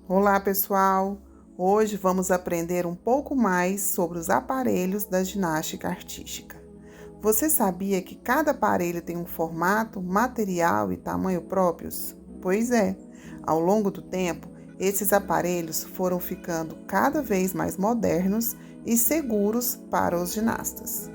Olá, pessoal! Hoje vamos aprender um pouco mais sobre os aparelhos da ginástica artística. Você sabia que cada aparelho tem um formato, material e tamanho próprios? Pois é, ao longo do tempo, esses aparelhos foram ficando cada vez mais modernos e seguros para os ginastas.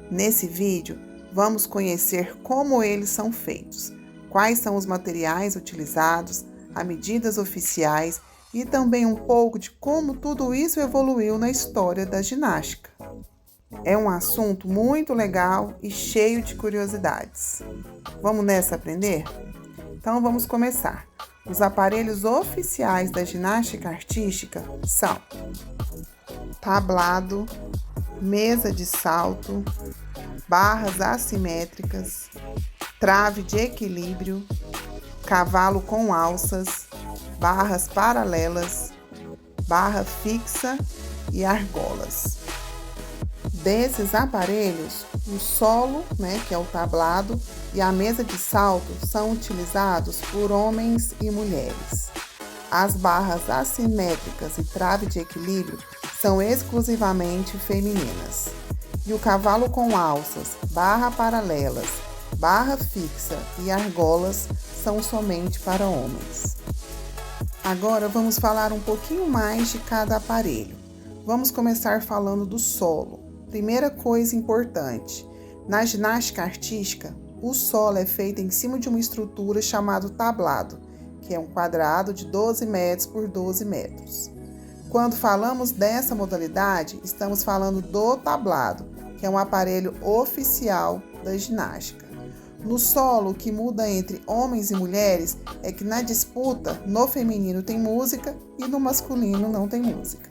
Nesse vídeo, vamos conhecer como eles são feitos, quais são os materiais utilizados, as medidas oficiais e também um pouco de como tudo isso evoluiu na história da ginástica. É um assunto muito legal e cheio de curiosidades. Vamos nessa aprender? Então vamos começar. Os aparelhos oficiais da ginástica artística são tablado, mesa de salto, barras assimétricas, trave de equilíbrio, cavalo com alças, barras paralelas, barra fixa e argolas. Desses aparelhos, o solo, que é o tablado, e a mesa de salto são utilizados por homens e mulheres. As barras assimétricas e trave de equilíbrio são exclusivamente femininas. E o cavalo com alças, barra paralelas, barra fixa e argolas são somente para homens. Agora vamos falar um pouquinho mais de cada aparelho. Vamos começar falando do solo. Primeira coisa importante, na ginástica artística, o solo é feito em cima de uma estrutura chamada tablado, que é um quadrado de 12 metros por 12 metros. Quando falamos dessa modalidade, estamos falando do tablado, que é um aparelho oficial da ginástica. No solo, o que muda entre homens e mulheres é que na disputa, no feminino tem música e no masculino não tem música.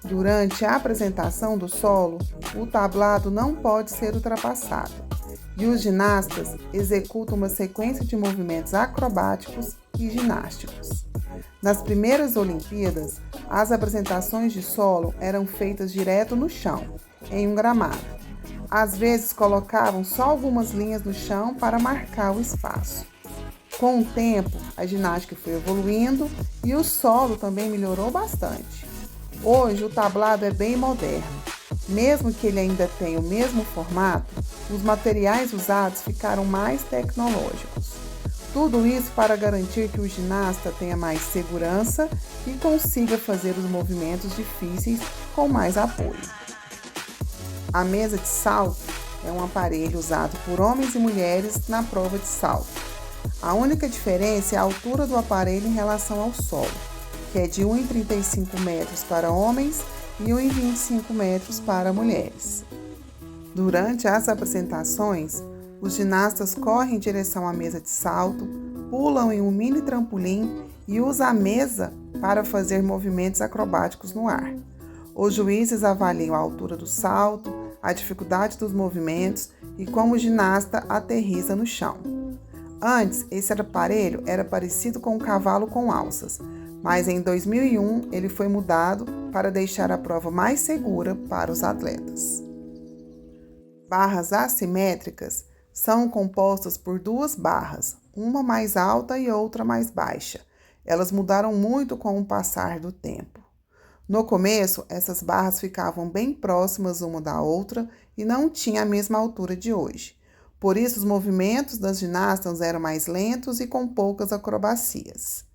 Durante a apresentação do solo, o tablado não pode ser ultrapassado e os ginastas executam uma sequência de movimentos acrobáticos e ginásticos. Nas primeiras Olimpíadas, as apresentações de solo eram feitas direto no chão, em um gramado. Às vezes colocavam só algumas linhas no chão para marcar o espaço. Com o tempo, a ginástica foi evoluindo e o solo também melhorou bastante. Hoje o tablado é bem moderno. Mesmo que ele ainda tenha o mesmo formato, os materiais usados ficaram mais tecnológicos. Tudo isso para garantir que o ginasta tenha mais segurança e consiga fazer os movimentos difíceis com mais apoio. A mesa de salto é um aparelho usado por homens e mulheres na prova de salto. A única diferença é a altura do aparelho em relação ao solo, que é de 1,35 metros para homens e 1,25 metros para mulheres. Durante as apresentações, os ginastas correm em direção à mesa de salto, pulam em um mini trampolim e usam a mesa para fazer movimentos acrobáticos no ar. Os juízes avaliam a altura do salto, a dificuldade dos movimentos e como o ginasta aterriza no chão. Antes, esse aparelho era parecido com um cavalo com alças, mas em 2001 ele foi mudado para deixar a prova mais segura para os atletas. Barras assimétricas são compostas por duas barras, uma mais alta e outra mais baixa. Elas mudaram muito com o passar do tempo. No começo, essas barras ficavam bem próximas uma da outra e não tinham a mesma altura de hoje. Por isso, os movimentos das ginastas eram mais lentos e com poucas acrobacias.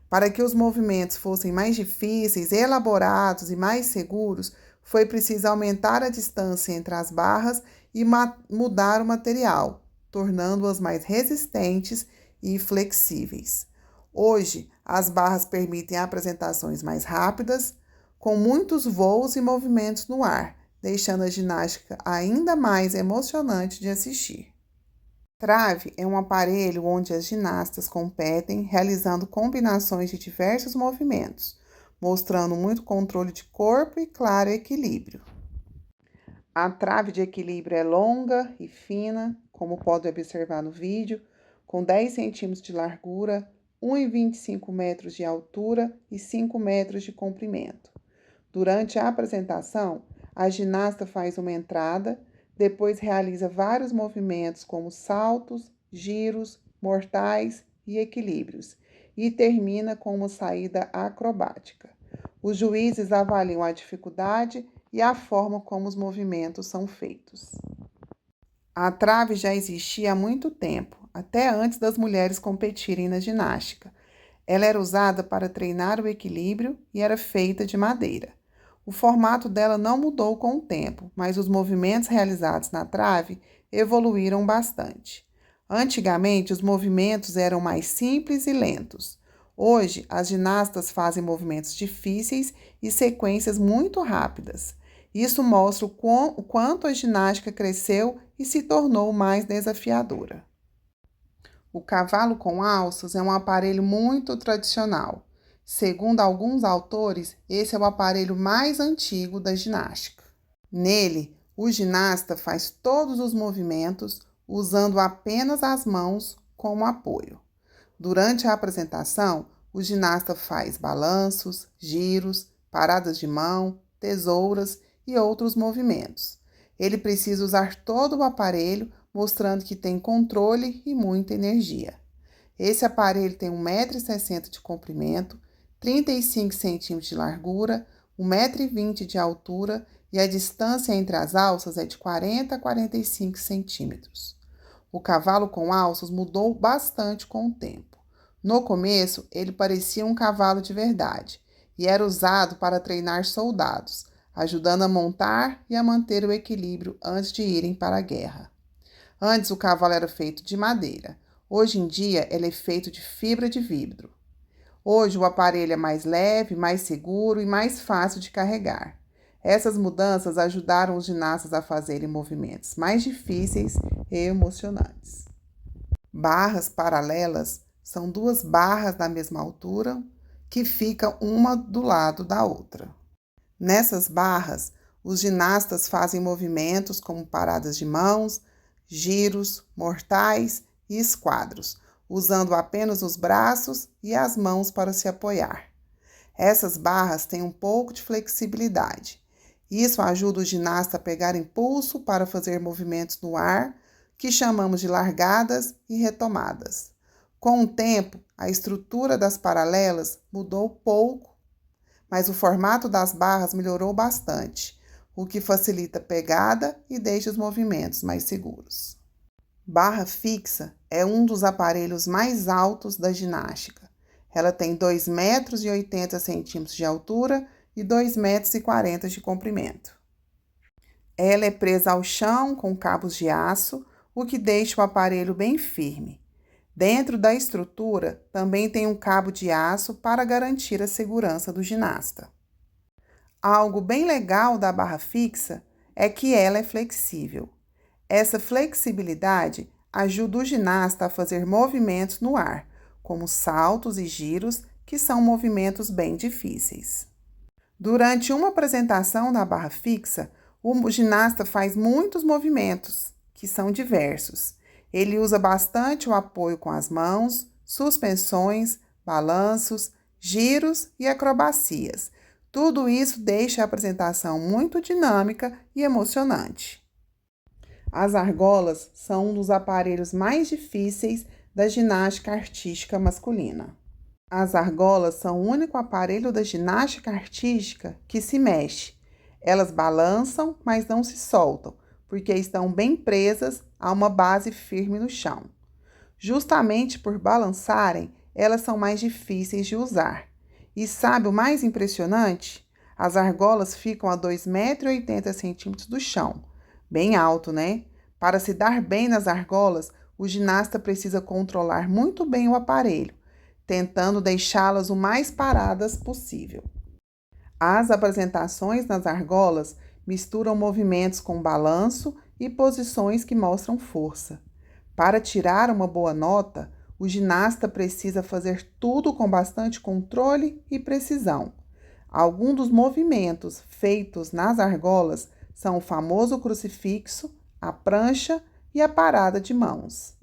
Para que os movimentos fossem mais difíceis, elaborados e mais seguros, foi preciso aumentar a distância entre as barras e mudar o material, tornando-as mais resistentes e flexíveis. Hoje, as barras permitem apresentações mais rápidas, com muitos voos e movimentos no ar, deixando a ginástica ainda mais emocionante de assistir. Trave é um aparelho onde as ginastas competem realizando combinações de diversos movimentos, mostrando muito controle de corpo e claro equilíbrio. A trave de equilíbrio é longa e fina, como pode observar no vídeo, com 10 centímetros de largura, 1,25 metros de altura e 5 metros de comprimento. Durante a apresentação, a ginasta faz uma entrada, depois realiza vários movimentos como saltos, giros, mortais e equilíbrios, e termina com uma saída acrobática. Os juízes avaliam a dificuldade e a forma como os movimentos são feitos. A trave já existia há muito tempo, até antes das mulheres competirem na ginástica. Ela era usada para treinar o equilíbrio e era feita de madeira. O formato dela não mudou com o tempo, mas os movimentos realizados na trave evoluíram bastante. Antigamente, os movimentos eram mais simples e lentos. Hoje, as ginastas fazem movimentos difíceis e sequências muito rápidas. Isso mostra o quanto a ginástica cresceu e se tornou mais desafiadora. O cavalo com alças é um aparelho muito tradicional. Segundo alguns autores, esse é o aparelho mais antigo da ginástica. Nele, o ginasta faz todos os movimentos usando apenas as mãos como apoio. Durante a apresentação, o ginasta faz balanços, giros, paradas de mão, tesouras e outros movimentos. Ele precisa usar todo o aparelho, mostrando que tem controle e muita energia. Esse aparelho tem 1,60 m de comprimento, 35 cm de largura, 1,20 m de altura e a distância entre as alças é de 40 a 45 centímetros. O cavalo com alças mudou bastante com o tempo. No começo, ele parecia um cavalo de verdade e era usado para treinar soldados, ajudando a montar e a manter o equilíbrio antes de irem para a guerra. Antes, o cavalo era feito de madeira. Hoje em dia, ele é feito de fibra de vidro. Hoje, o aparelho é mais leve, mais seguro e mais fácil de carregar. Essas mudanças ajudaram os ginastas a fazerem movimentos mais difíceis e emocionantes. Barras paralelas são duas barras da mesma altura que ficam uma do lado da outra. Nessas barras, os ginastas fazem movimentos como paradas de mãos, giros, mortais e esquadros, usando apenas os braços e as mãos para se apoiar. Essas barras têm um pouco de flexibilidade. Isso ajuda o ginasta a pegar impulso para fazer movimentos no ar, que chamamos de largadas e retomadas. Com o tempo, a estrutura das paralelas mudou pouco, mas o formato das barras melhorou bastante, o que facilita a pegada e deixa os movimentos mais seguros. Barra fixa é um dos aparelhos mais altos da ginástica. Ela tem 2,80 m de altura e 2,40 m de comprimento. Ela é presa ao chão com cabos de aço, o que deixa o aparelho bem firme. Dentro da estrutura também tem um cabo de aço para garantir a segurança do ginasta. Algo bem legal da barra fixa é que ela é flexível. Essa flexibilidade ajuda o ginasta a fazer movimentos no ar, como saltos e giros, que são movimentos bem difíceis. Durante uma apresentação da barra fixa, o ginasta faz muitos movimentos, que são diversos. Ele usa bastante o apoio com as mãos, suspensões, balanços, giros e acrobacias. Tudo isso deixa a apresentação muito dinâmica e emocionante. As argolas são um dos aparelhos mais difíceis da ginástica artística masculina. As argolas são o único aparelho da ginástica artística que se mexe. Elas balançam, mas não se soltam, porque estão bem presas a uma base firme no chão. Justamente por balançarem, elas são mais difíceis de usar. E sabe o mais impressionante? As argolas ficam a 2,80 m do chão. Bem alto, né? Para se dar bem nas argolas, o ginasta precisa controlar muito bem o aparelho, tentando deixá-las o mais paradas possível. As apresentações nas argolas misturam movimentos com balanço e posições que mostram força. Para tirar uma boa nota, o ginasta precisa fazer tudo com bastante controle e precisão. Alguns dos movimentos feitos nas argolas são o famoso crucifixo, a prancha e a parada de mãos.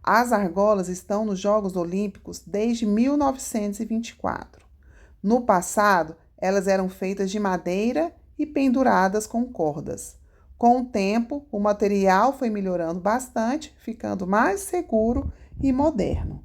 As argolas estão nos Jogos Olímpicos desde 1924. No passado, elas eram feitas de madeira e penduradas com cordas. Com o tempo, o material foi melhorando bastante, ficando mais seguro e moderno.